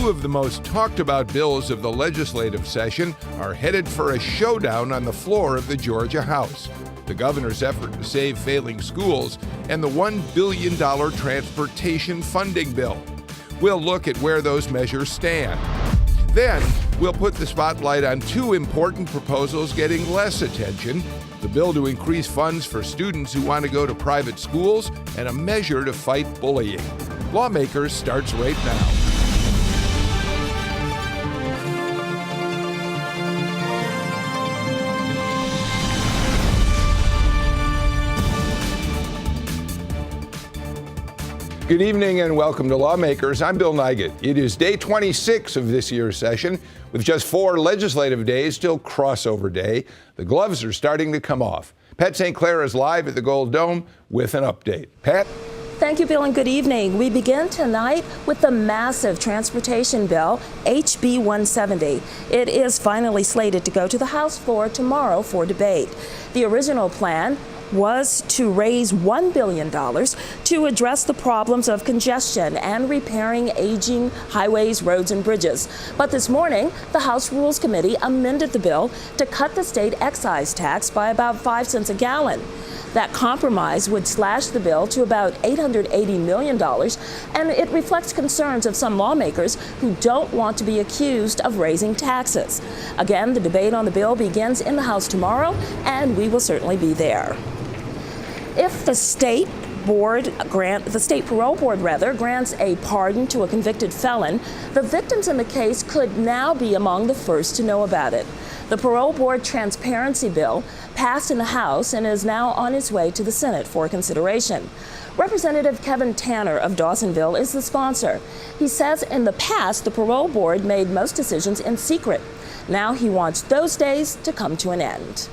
Two of the most talked about bills of the legislative session are headed for a showdown on the floor of the Georgia House. The governor's effort to save failing schools and the $1 billion transportation funding bill. We'll look at where those measures stand. Then, we'll put the spotlight on two important proposals getting less attention: the bill to increase funds for students who want to go to private schools and a measure to fight bullying. Lawmakers starts right now. Good evening and welcome to Lawmakers. I'm Bill Nigut. It is day 26 of this year's session. With just 4 legislative days till crossover day, the gloves are starting to come off. Pat St. Clair is live at the Gold Dome with an update. Pat? Thank you, Bill, and good evening. We begin tonight with the massive transportation bill, HB 170. It is finally slated to go to the House floor tomorrow for debate. The original plan was to raise $1 billion to address the problems of congestion and repairing aging highways, roads, and bridges. But this morning, the House Rules Committee amended the bill to cut the state excise tax by about 5 cents a gallon. That compromise would slash the bill to about $880 million, and it reflects concerns of some lawmakers who don't want to be accused of raising taxes. Again, the debate on the bill begins in the House tomorrow, and we will certainly be there. If the state parole board grants a pardon to a convicted felon, the victims in the case could now be among the first to know about it. The parole board transparency bill passed in the House and is now on its way to the Senate for consideration. Representative Kevin Tanner of Dawsonville is the sponsor. He says in the past the parole board made most decisions in secret. Now he wants those days to come to an end.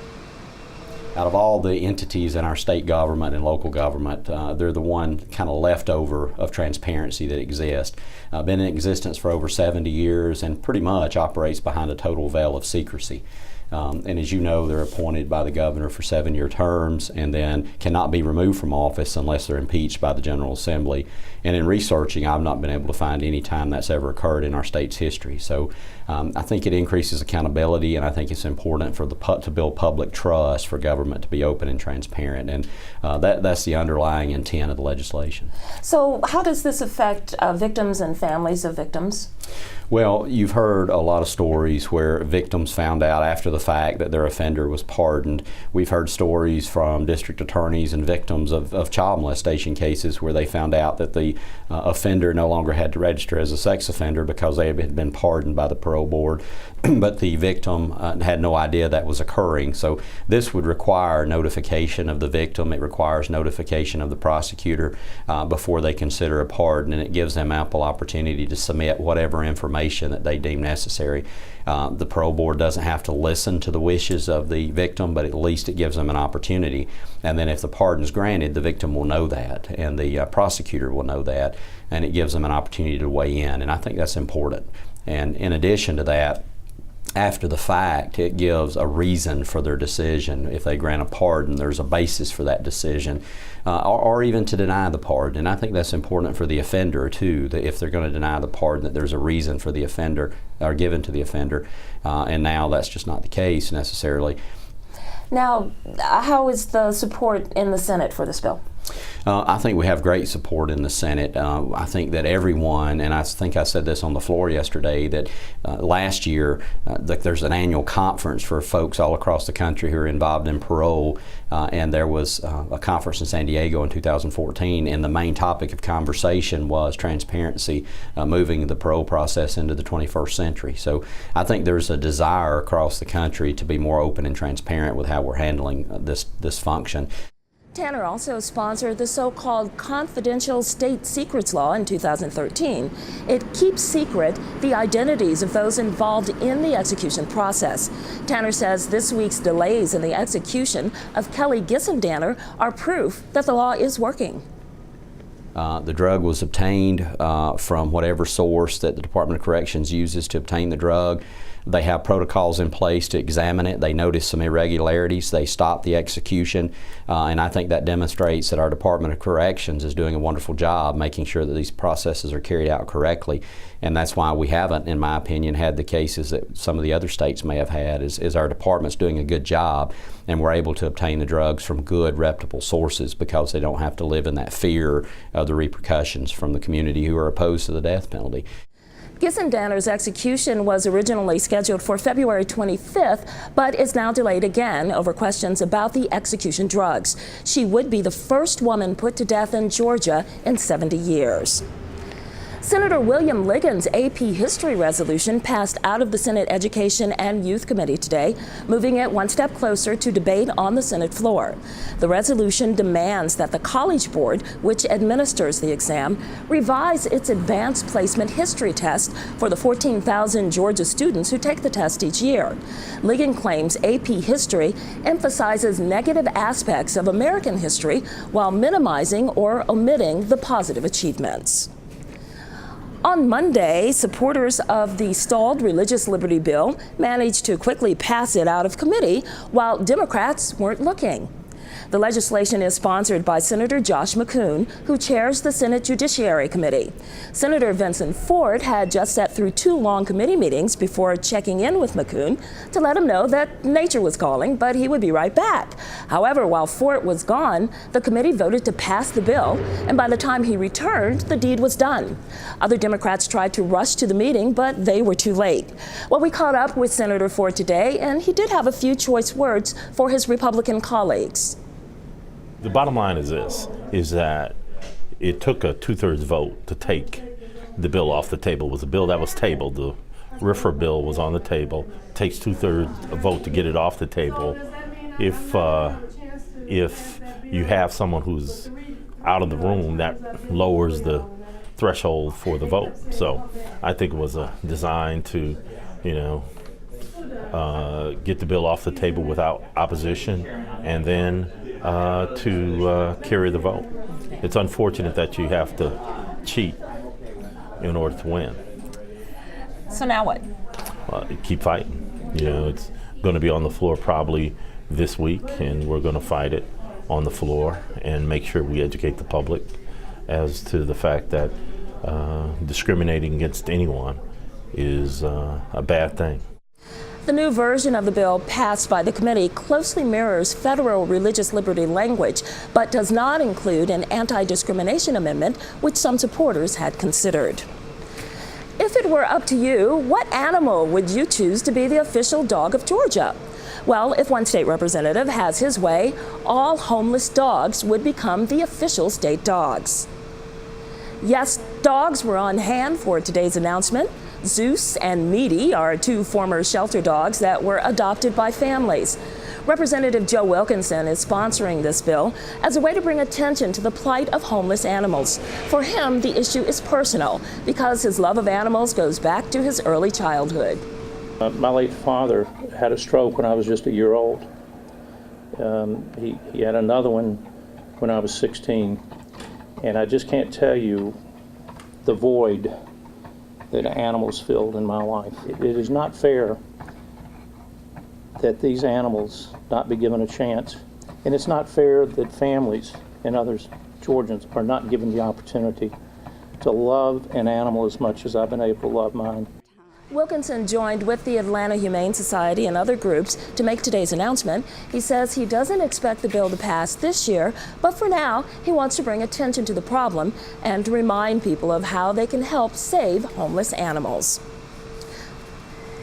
Out of all the entities in our state government and local government, they're the one kind of leftover of transparency that exists. Been in existence for over 70 years and pretty much operates behind a total veil of secrecy. And as you know, they're appointed by the governor for 7-year terms and then cannot be removed from office unless they're impeached by the General Assembly. And in researching, I've not been able to find any time that's ever occurred in our state's history. So I think it increases accountability, and I think it's important for to build public trust for government to be open and transparent. And that's the underlying intent of the legislation. So how does this affect victims and families of victims? Well, you've heard a lot of stories where victims found out after the fact that their offender was pardoned. We've heard stories from district attorneys and victims of child molestation cases where they found out that the offender no longer had to register as a sex offender because they had been pardoned by the parole board, but the victim had no idea that was occurring. So this would require notification of the victim. It requires notification of the prosecutor before they consider a pardon, and it gives them ample opportunity to submit whatever information that they deem necessary. The parole board doesn't have to listen to the wishes of the victim, but at least it gives them an opportunity. And then if the pardon is granted, the victim will know that, and the prosecutor will know that, and it gives them an opportunity to weigh in. And I think that's important. And in addition to that, after the fact, it gives a reason for their decision. If they grant a pardon, there's a basis for that decision, or even to deny the pardon. And I think that's important for the offender too, that if they're going to deny the pardon, that there's a reason for the offender, or given to the offender. And now that's just not the case necessarily. Now, how is the support in the Senate for this bill? I think we have great support in the Senate. I think that everyone, and I think I said this on the floor yesterday, that last year there's an annual conference for folks all across the country who are involved in parole, and there was a conference in San Diego in 2014, and the main topic of conversation was transparency, moving the parole process into the 21st century. So I think there's a desire across the country to be more open and transparent with how we're handling this function. Tanner also sponsored the so-called confidential state secrets law in 2013. It keeps secret the identities of those involved in the execution process. Tanner says this week's delays in the execution of Kelly Gisseldanner are proof that the law is working. The drug was obtained from whatever source that the Department of Corrections uses to obtain the drug. They have protocols in place to examine it. They notice some irregularities. They stop the execution. And I think that demonstrates that our Department of Corrections is doing a wonderful job making sure that these processes are carried out correctly. And that's why we haven't, in my opinion, had the cases that some of the other states may have had, is our department's doing a good job, and we're able to obtain the drugs from good, reputable sources because they don't have to live in that fear of the repercussions from the community who are opposed to the death penalty. Gissendanner's execution was originally scheduled for February 25th, but is now delayed again over questions about the execution drugs. She would be the first woman put to death in Georgia in 70 years. Senator William Liggin's AP History resolution passed out of the Senate Education and Youth Committee today, moving it one step closer to debate on the Senate floor. The resolution demands that the College Board, which administers the exam, revise its advanced placement history test for the 14,000 Georgia students who take the test each year. Liggin claims AP History emphasizes negative aspects of American history while minimizing or omitting the positive achievements. On Monday, supporters of the stalled religious liberty bill managed to quickly pass it out of committee while Democrats weren't looking. The legislation is sponsored by Senator Josh McCoon, who chairs the Senate Judiciary Committee. Senator Vincent Ford had just sat through 2 long committee meetings before checking in with McCoon to let him know that nature was calling, but he would be right back. However, while Ford was gone, the committee voted to pass the bill, and by the time he returned, the deed was done. Other Democrats tried to rush to the meeting, but they were too late. Well, we caught up with Senator Ford today, and he did have a few choice words for his Republican colleagues. The bottom line is this, is that it took a 2/3 vote to take the bill off the table. It was a bill that was tabled. The RFRA bill was on the table. It takes 2/3 vote to get it off the table. If you have someone who's out of the room, that lowers the threshold for the vote. So I think it was designed to, get the bill off the table without opposition, and then to carry the vote. It's unfortunate that you have to cheat in order to win. So now what? Keep fighting. It's going to be on the floor probably this week, and we're going to fight it on the floor and make sure we educate the public as to the fact that discriminating against anyone is a bad thing. The new version of the bill passed by the committee closely mirrors federal religious liberty language, but does not include an anti-discrimination amendment, which some supporters had considered. If it were up to you, what animal would you choose to be the official dog of Georgia? Well, if one state representative has his way, all homeless dogs would become the official state dogs. Yes, dogs were on hand for today's announcement. Zeus and Meaty are 2 former shelter dogs that were adopted by families. Representative Joe Wilkinson is sponsoring this bill as a way to bring attention to the plight of homeless animals. For him, the issue is personal because his love of animals goes back to his early childhood. My late father had a stroke when I was just a year old. He had another one when I was 16. And I just can't tell you the void that animals filled in my life. It is not fair that these animals not be given a chance. And it's not fair that families and others, Georgians, are not given the opportunity to love an animal as much as I've been able to love mine. Wilkinson joined with the Atlanta Humane Society and other groups to make today's announcement. He says he doesn't expect the bill to pass this year, but for now, he wants to bring attention to the problem and to remind people of how they can help save homeless animals.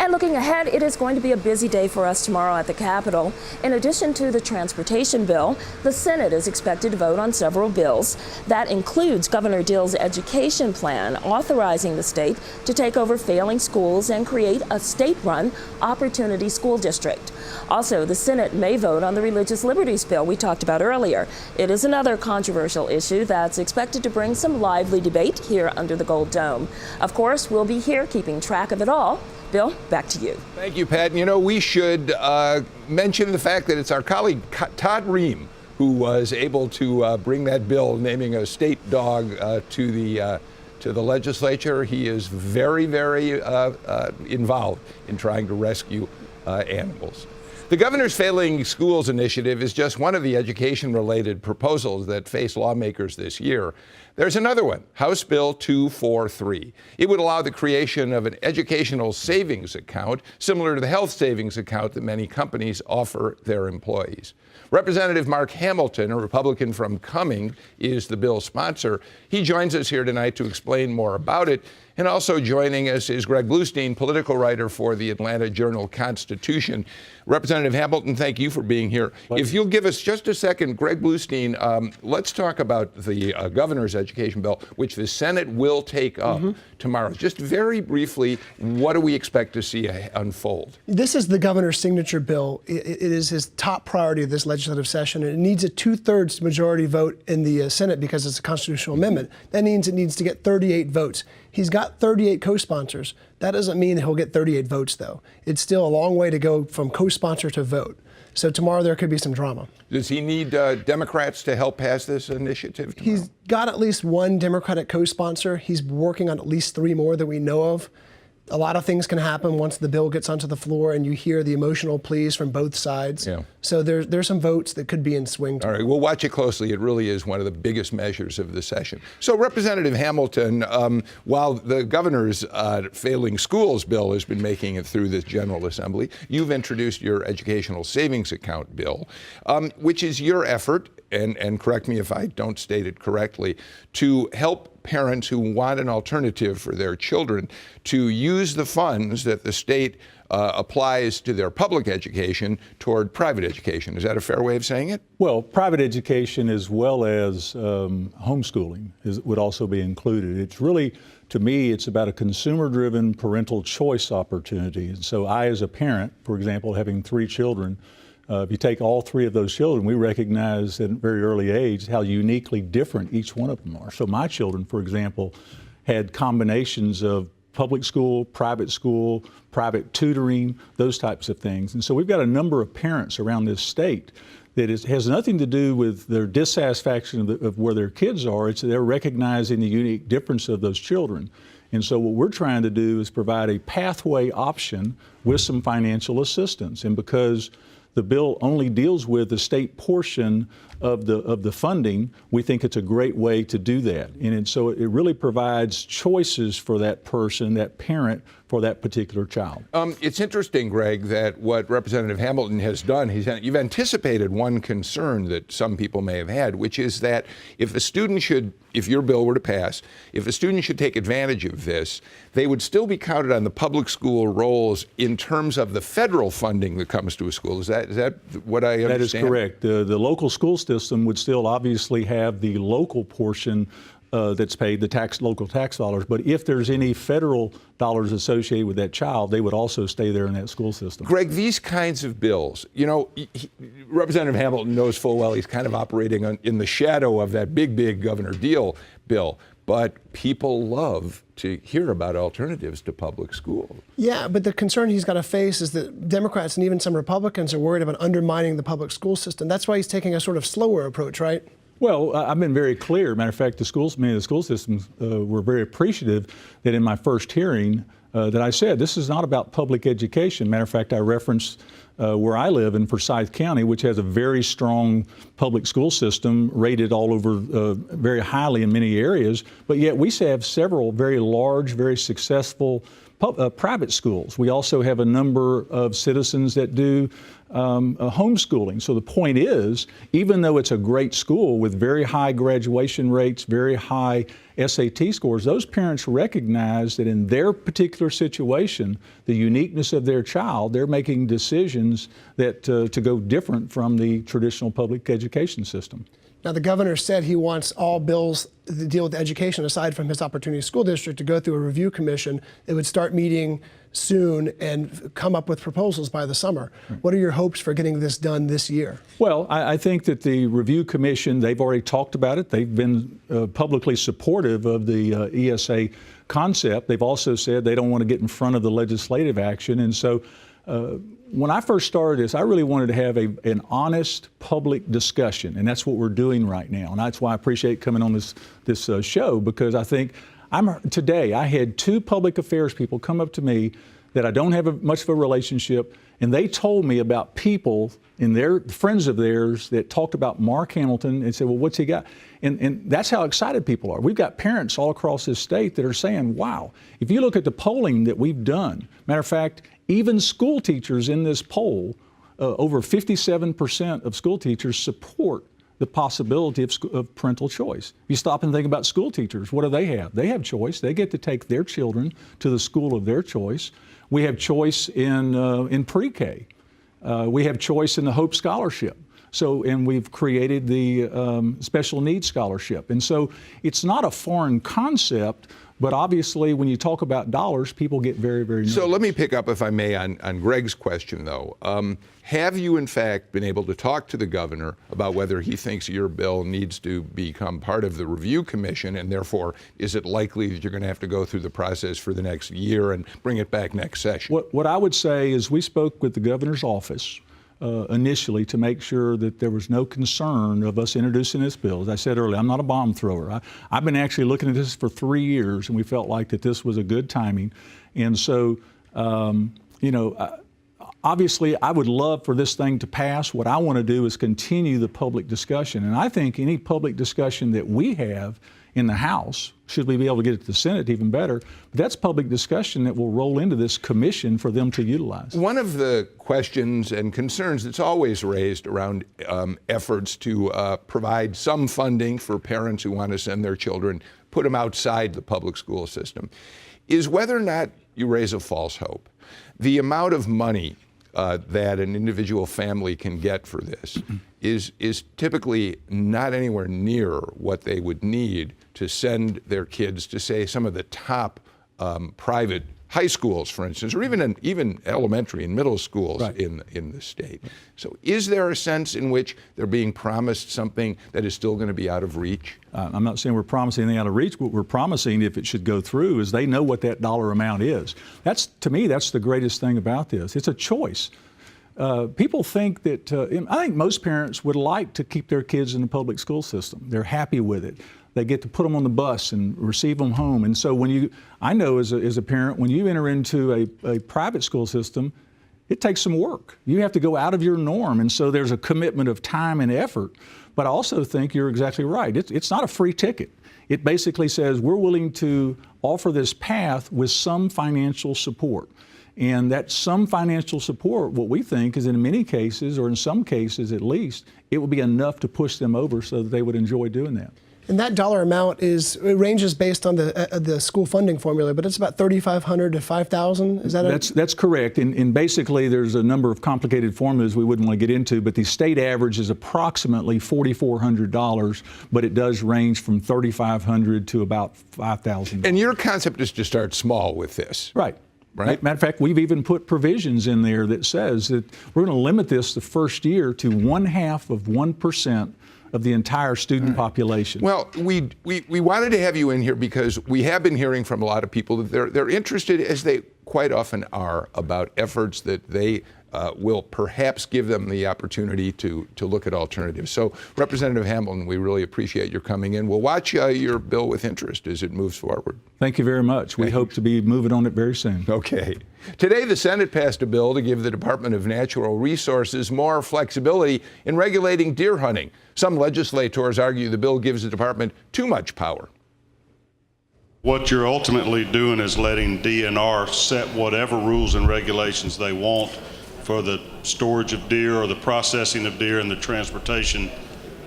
And looking ahead, it is going to be a busy day for us tomorrow at the Capitol. In addition to the transportation bill, the Senate is expected to vote on several bills. That includes Governor Dill's education plan, authorizing the state to take over failing schools and create a state-run opportunity school district. Also, the Senate may vote on the religious liberties bill we talked about earlier. It is another controversial issue that's expected to bring some lively debate here under the Gold Dome. Of course, we'll be here keeping track of it all. Bill, back to you. Thank you, Pat. We should mention the fact that it's our colleague Todd Ream who was able to bring that bill naming a state dog to to the legislature. He is very, very involved in trying to rescue animals. The Governor's Failing Schools Initiative is just one of the education-related proposals that face lawmakers this year. There's another one, House Bill 243. It would allow the creation of an educational savings account, similar to the health savings account that many companies offer their employees. Representative Mark Hamilton, a Republican from Cumming, is the bill's sponsor. He joins us here tonight to explain more about it. And also joining us is Greg Bluestein, political writer for the Atlanta Journal-Constitution. Representative Hamilton, thank you for being here. If you'll give us just a second, Greg Bluestein, let's talk about the governor's education bill, which the Senate will take up tomorrow. Just very briefly, what do we expect to see unfold? This is the governor's signature bill. It is his top priority of this legislative session, and it needs a 2/3 majority vote in the Senate because it's a constitutional amendment. That means it needs to get 38 votes. He's got 38 co-sponsors. That doesn't mean he'll get 38 votes, though. It's still a long way to go from co-sponsor to vote. So tomorrow there could be some drama. Does he need Democrats to help pass this initiative tomorrow? He's got at least one Democratic co-sponsor. He's working on at least 3 more that we know of. A lot of things can happen once the bill gets onto the floor and you hear the emotional pleas from both sides. Yeah. So there's some votes that could be in swing. All right, we'll watch it closely. It really is one of the biggest measures of the session. So, Representative Hamilton, while the governor's failing schools bill has been making it through this General Assembly, you've introduced your educational savings account bill, which is your effort, and correct me if I don't state it correctly, to help parents who want an alternative for their children to use the funds that the state applies to their public education toward private education. Is that a fair way of saying it? Well, private education as well as homeschooling would also be included. It's really, to me, it's about a consumer-driven parental choice opportunity. And so I, as a parent, for example, having 3 children, if you take all 3 of those children, we recognize at a very early age how uniquely different each one of them are. So my children, for example, had combinations of public school, private tutoring, those types of things. And so we've got a number of parents around this state that has nothing to do with their dissatisfaction of where their kids are. It's they're recognizing the unique difference of those children. And so what we're trying to do is provide a pathway option with some financial assistance. And because the bill only deals with the state portion of the funding, we think it's a great way to do that. And so it really provides choices for that person, that parent, for that particular child. It's interesting, Greg, that what Representative Hamilton has done, you've anticipated one concern that some people may have had, which is that if your bill were to pass, if a student should take advantage of this, they would still be counted on the public school rolls in terms of the federal funding that comes to a school. Is that what I understand? That is correct. The local school system would still obviously have the local portion that's paid, the local tax dollars. But if there's any federal dollars associated with that child, they would also stay there in that school system. Greg, these kinds of bills, Representative Hamilton knows full well he's kind of operating in the shadow of that big Governor Deal bill. But people love to hear about alternatives to public school. Yeah, but the concern he's got to face is that Democrats and even some Republicans are worried about undermining the public school system. That's why he's taking a sort of slower approach, right? Well, I've been very clear. Matter of fact, many of the school systems were very appreciative that in my first hearing that I said, this is not about public education. Matter of fact, I referenced where I live in Forsyth County, which has a very strong public school system, rated all over very highly in many areas, but yet we have several very large, very successful private schools. We also have a number of citizens that do homeschooling. So the point is, even though it's a great school with very high graduation rates, very high SAT scores, those parents recognize that in their particular situation, the uniqueness of their child, they're making decisions that to go different from the traditional public education system. Now, the governor said he wants all bills that deal with education, aside from his Opportunity School District, to go through a review commission that would start meeting soon and come up with proposals by the summer. What are your hopes for getting this done this year? Well, I think that the review commission, they've already talked about it. They've been publicly supportive of the ESA concept. They've also said they don't want to get in front of the legislative action. And so when I first started this, I really wanted to have an honest public discussion, and that's what we're doing right now. And that's why I appreciate coming on this show, because I think Today, I had 2 public affairs people come up to me that I don't have much of a relationship, and they told me about people and their friends of theirs that talked about Mark Hamilton and said, well, what's he got? And that's how excited people are. We've got parents all across this state that are saying, wow, if you look at the polling that we've done, matter of fact, even school teachers in this poll, over 57% of school teachers support the possibility of parental choice. If you stop and think about school teachers, what do they have? They have choice. They get to take their children to the school of their choice. We have choice in pre-K. We have choice in the Hope Scholarship. And we've created the Special Needs Scholarship. And so it's not a foreign concept, but obviously when you talk about dollars, people get very, very nervous. So let me pick up, if I may, on Greg's question, though. Have you, in fact, been able to talk to the governor about whether he thinks your bill needs to become part of the review commission, and therefore, is it likely that you're going to have to go through the process for the next year and bring it back next session? What I would say is we spoke with the governor's office initially to make sure that there was no concern of us introducing this bill. As I said earlier, I'm not a bomb thrower. I've been actually looking at this for 3 years, and we felt like that this was a good timing. And so, obviously, I would love for this thing to pass. What I want to do is continue the public discussion. And I think any public discussion that we have in the House, should we be able to get it to the Senate, even better, but that's public discussion that will roll into this commission for them to utilize. One of the questions and concerns that's always raised around efforts to provide some funding for parents who want to send their children, put them outside the public school system, is whether or not you raise a false hope. The amount of money that an individual family can get for this is typically not anywhere near what they would need to send their kids to, say, some of the top private high schools, for instance, or even elementary and middle schools in the state. So is there a sense in which they're being promised something that is still going to be out of reach? I'm not saying we're promising anything out of reach. What we're promising, if it should go through, is they know what that dollar amount is. To me, that's the greatest thing about this. It's a choice. People think that, I think most parents would like to keep their kids in the public school system. They're happy with it. They get to put them on the bus and receive them home. And so I know as a parent, when you enter into a private school system, it takes some work. You have to go out of your norm. And so there's a commitment of time and effort. But I also think you're exactly right. It's not a free ticket. It basically says we're willing to offer this path with some financial support. And that some financial support, what we think is in many cases, or in some cases at least, it will be enough to push them over so that they would enjoy doing that. And that dollar amount ranges based on the school funding formula, but it's about $3,500 to $5,000. Is that That's correct. And basically, there's a number of complicated formulas we wouldn't want to get into, but the state average is approximately $4,400, but it does range from $3,500 to about $5,000. And your concept is to start small with this. Right. Right. Matter of fact, we've even put provisions in there that says that we're going to limit this the first year to 0.5% of the entire student population. Well, we wanted to have you in here because we have been hearing from a lot of people that they're interested, as they quite often are, about efforts that they will perhaps give them the opportunity to look at alternatives. So, Representative Hamilton, we really appreciate your coming in. We'll watch your bill with interest as it moves forward. Thank you very much. We hope to be moving on it very soon. Okay. Today, the Senate passed a bill to give the Department of Natural Resources more flexibility in regulating deer hunting. Some legislators argue the bill gives the department too much power. What you're ultimately doing is letting DNR set whatever rules and regulations they want for the storage of deer or the processing of deer and the transportation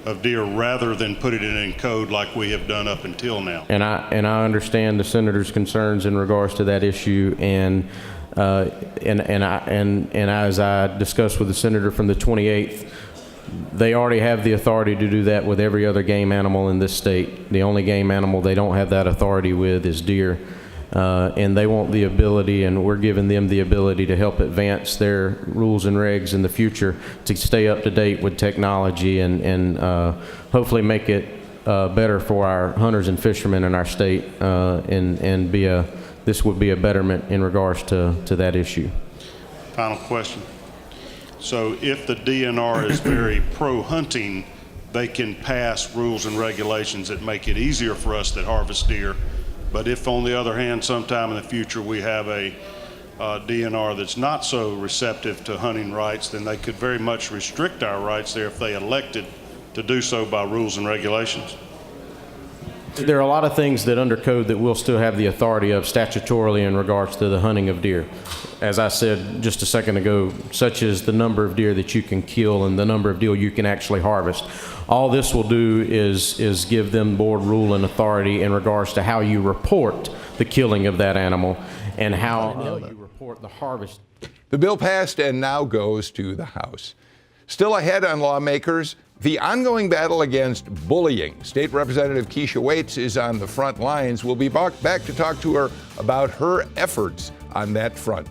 of deer, rather than putting it in code like we have done up until now. And I understand the senator's concerns in regards to that issue, and as I discussed with the senator from the 28th, they already have the authority to do that with every other game animal in this state. The only game animal they don't have that authority with is deer. And they want the ability, and we're giving them the ability to help advance their rules and regs in the future to stay up to date with technology and hopefully make it better for our hunters and fishermen in our state, and this would be a betterment in regards to that issue. Final question. So if the DNR is very pro-hunting, they can pass rules and regulations that make it easier for us that harvest deer But if, on the other hand, sometime in the future we have a DNR that's not so receptive to hunting rights, then they could very much restrict our rights there if they elected to do so by rules and regulations. There are a lot of things that under code that we'll still have the authority of statutorily in regards to the hunting of deer. As I said just a second ago, such as the number of deer that you can kill and the number of deer you can actually harvest. All this will do is give them board rule and authority in regards to how you report the killing of that animal and how you report the harvest. The bill passed and now goes to the House. Still ahead on Lawmakers, the ongoing battle against bullying. State Representative Keisha Waits is on the front lines. We'll be back to talk to her about her efforts on that front.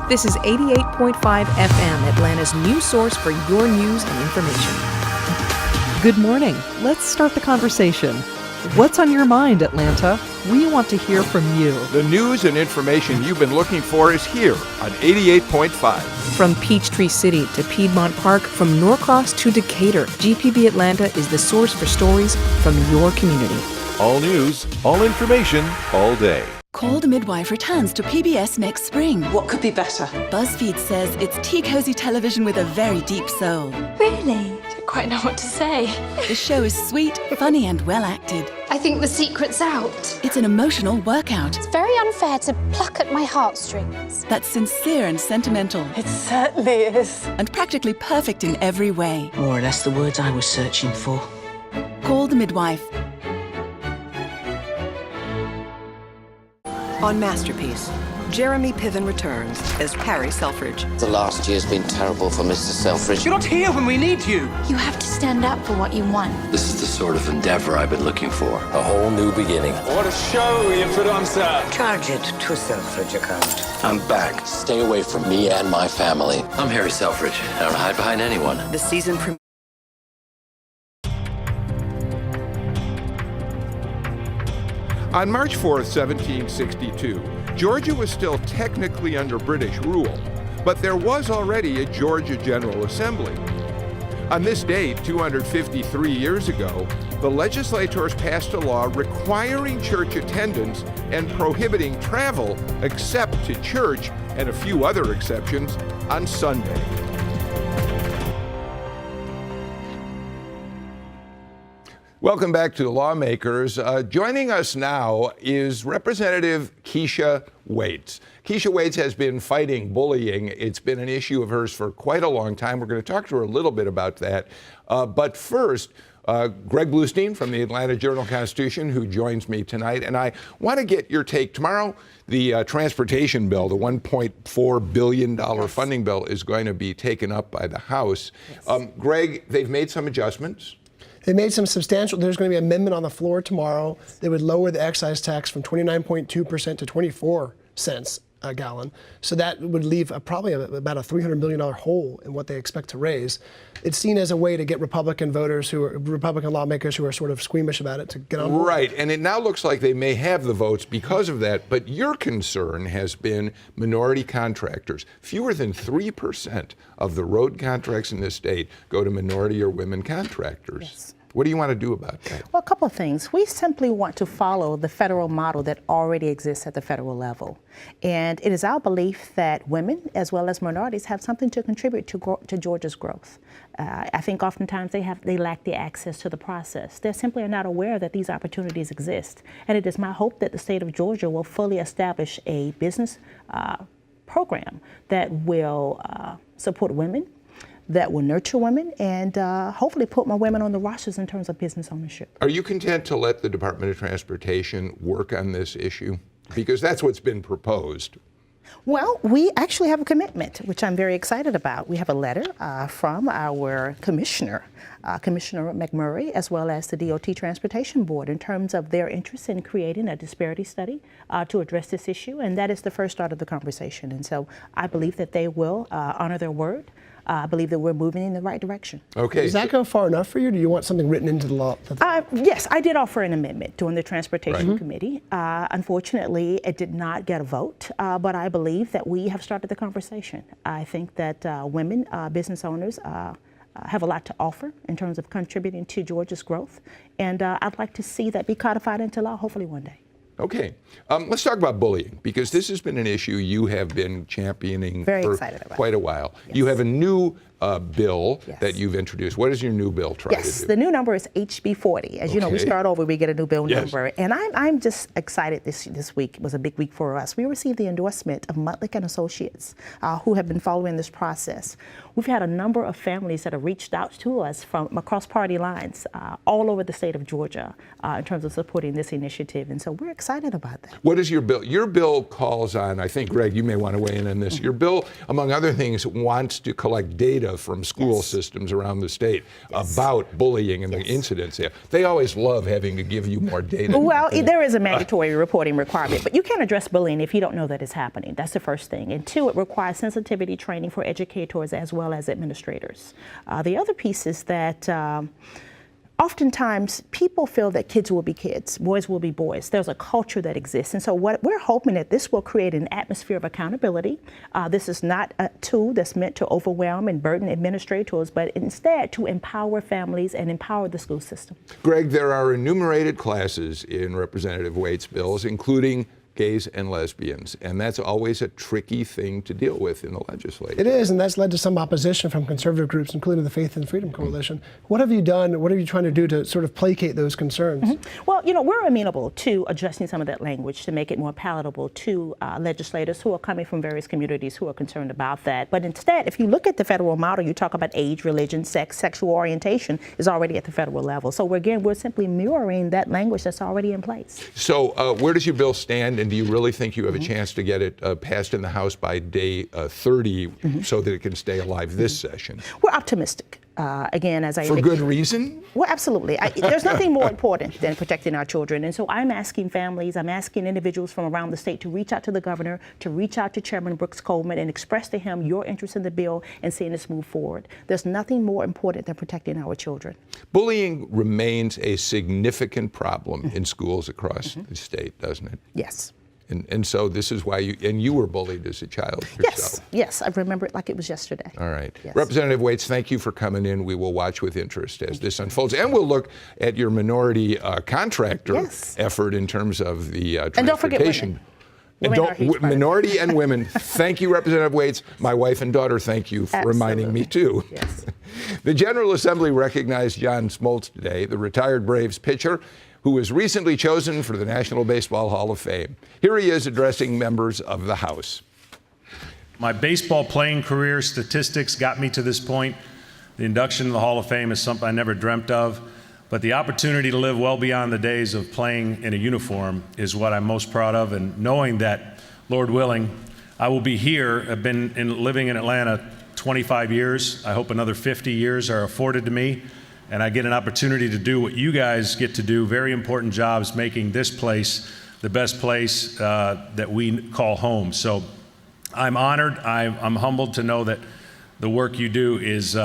This is 88.5 FM, Atlanta's news source for your news and information. Good morning. Let's start the conversation. What's on your mind, Atlanta? We want to hear from you. The news and information you've been looking for is here on 88.5. From Peachtree City to Piedmont Park, from Norcross to Decatur, GPB Atlanta is the source for stories from your community. All news, all information, all day. Called Midwife returns to PBS next spring. What could be better? BuzzFeed says it's tea-cozy television with a very deep soul. Really? Don't quite know what to say. The show is sweet, funny, and well-acted. I think the secret's out. It's an emotional workout. It's very unfair to pluck at my heartstrings. That's sincere and sentimental. It certainly is. And practically perfect in every way. More or less the words I was searching for. Called Midwife. On Masterpiece, Jeremy Piven returns as Harry Selfridge. The last year's been terrible for Mr. Selfridge. You're not here when we need you. You have to stand up for what you want. This is the sort of endeavor I've been looking for. A whole new beginning. What a show you put on, sir. Charge it to Selfridge account. I'm back. Stay away from me and my family. I'm Harry Selfridge. I don't hide behind anyone. The season premiere. On March 4th, 1762, Georgia was still technically under British rule, but there was already a Georgia General Assembly. On this date, 253 years ago, the legislators passed a law requiring church attendance and prohibiting travel except to church and a few other exceptions on Sunday. Welcome back to Lawmakers. Joining us now is Representative Keisha Waits. Keisha Waits has been fighting bullying. It's been an issue of hers for quite a long time. We're going to talk to her a little bit about that. But first, Greg Bluestein from the Atlanta Journal-Constitution, who joins me tonight. And I want to get your take. Tomorrow, the transportation bill, the $1.4 billion funding bill, is going to be taken up by the House. Yes. Greg, they've made some adjustments. They made some substantial, there's going to be an amendment on the floor tomorrow that would lower the excise tax from 29.2% to 24 cents a gallon. So that would leave probably about a $300 million hole in what they expect to raise. It's seen as a way to get Republican voters, Republican lawmakers who are sort of squeamish about it, to get on board. Right, and it now looks like they may have the votes because of that, but your concern has been minority contractors. Fewer than 3% of the road contracts in this state go to minority or women contractors. Yes. What do you want to do about that? Well, a couple of things. We simply want to follow the federal model that already exists at the federal level. And it is our belief that women, as well as minorities, have something to contribute to Georgia's growth. I think oftentimes they lack the access to the process. They simply are not aware that these opportunities exist. And it is my hope that the state of Georgia will fully establish a business program that will support women, that will nurture women, and hopefully put more women on the rosters in terms of business ownership. Are you content to let the Department of Transportation work on this issue? Because that's what's been proposed. Well, we actually have a commitment, which I'm very excited about. We have a letter from our commissioner, Commissioner McMurray, as well as the DOT Transportation Board, in terms of their interest in creating a disparity study to address this issue, and that is the first start of the conversation. And so I believe that they will honor their word. I believe that we're moving in the right direction. Okay. Does that go far enough for you? Do you want something written into the law? Yes, I did offer an amendment during the Transportation Committee. Unfortunately, it did not get a vote, but I believe that we have started the conversation. I think that women, business owners, have a lot to offer in terms of contributing to Georgia's growth, and I'd like to see that be codified into law, hopefully one day. Okay. Let's talk about bullying, because this has been an issue you have been championing for quite a while. Yes. You have a new bill that you've introduced. What does your new bill try to do? The new number is HB 40. As you know, we start over, we get a new bill number. And I'm just excited this week. It was a big week for us. We received the endorsement of Mutlick and Associates, who have been following this process. We've had a number of families that have reached out to us from across party lines all over the state of Georgia in terms of supporting this initiative. And so we're excited about that. What is your bill? Your bill calls on, I think, Greg, you may want to weigh in on this. Your bill, among other things, wants to collect data from school systems around the state about bullying and the incidents there. They always love having to give you more data. Well, there is a mandatory reporting requirement, but you can't address bullying if you don't know that it's happening. That's the first thing. And two, it requires sensitivity training for educators as well as administrators. The other piece is that oftentimes people feel that kids will be kids, boys will be boys. There's a culture that exists. And so what we're hoping that this will create an atmosphere of accountability. This is not a tool that's meant to overwhelm and burden administrators, but instead to empower families and empower the school system. Greg, there are enumerated classes in Representative Waite's bills, including gays and lesbians, and that's always a tricky thing to deal with in the legislature. It is, and that's led to some opposition from conservative groups, including the Faith and Freedom Coalition. What have you done, what are you trying to do to sort of placate those concerns? Well, you know, we're amenable to addressing some of that language to make it more palatable to legislators who are coming from various communities who are concerned about that. But instead, if you look at the federal model, you talk about age, religion, sex, sexual orientation is already at the federal level. So we're simply mirroring that language that's already in place. So where does your bill stand? And do you really think you have a chance to get it passed in the House by day 30 so that it can stay alive this session? We're optimistic. Again, as I for good reason? Well, absolutely. There's nothing more important than protecting our children. And so I'm asking families, I'm asking individuals from around the state to reach out to the governor, to reach out to Chairman Brooks Coleman and express to him your interest in the bill and seeing this move forward. There's nothing more important than protecting our children. Bullying remains a significant problem in schools across the state, doesn't it? Yes. And so this is why you were bullied as a child yourself. Yes, I remember it like it was yesterday. All right. Yes. Representative Waits, thank you for coming in. We will watch with interest as this unfolds. And we'll look at your minority contractor effort in terms of the transportation. And don't forget women. Minority and women. Thank you, Representative Waits. My wife and daughter, thank you for reminding me too. Yes. The General Assembly recognized John Smoltz today, the retired Braves pitcher, who was recently chosen for the National Baseball Hall of Fame. Here he is addressing members of the House. My baseball playing career statistics got me to this point. The induction to the Hall of Fame is something I never dreamt of, but the opportunity to live well beyond the days of playing in a uniform is what I'm most proud of, and knowing that, Lord willing, I will be here. I've been living in Atlanta 25 years. I hope another 50 years are afforded to me, and I get an opportunity to do what you guys get to do, very important jobs, making this place the best place that we call home. So I'm honored, I'm humbled to know that the work you do is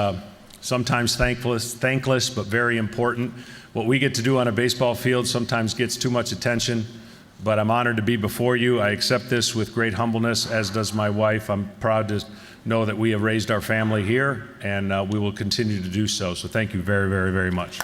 sometimes thankless, but very important. What we get to do on a baseball field sometimes gets too much attention, but I'm honored to be before you. I accept this with great humbleness, as does my wife. I'm proud to know that we have raised our family here, and we will continue to do so. So thank you very, very, very much.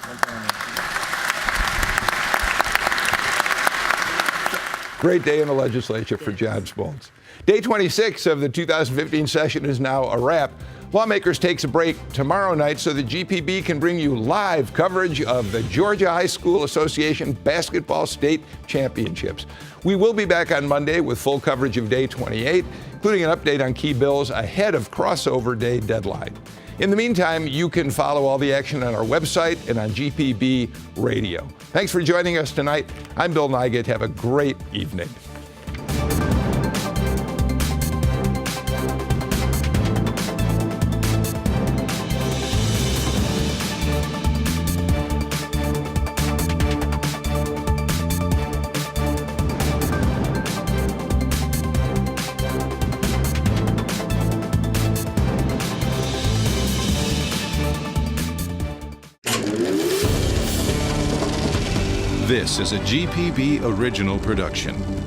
Great day in the legislature for John Smoltz. Day 26 of the 2015 session is now a wrap. Lawmakers takes a break tomorrow night so the GPB can bring you live coverage of the Georgia High School Association Basketball State Championships. We will be back on Monday with full coverage of Day 28, including an update on key bills ahead of crossover day deadline. In the meantime, you can follow all the action on our website and on GPB Radio. Thanks for joining us tonight. I'm Bill Nygut. Have a great evening. This is a GPB original production.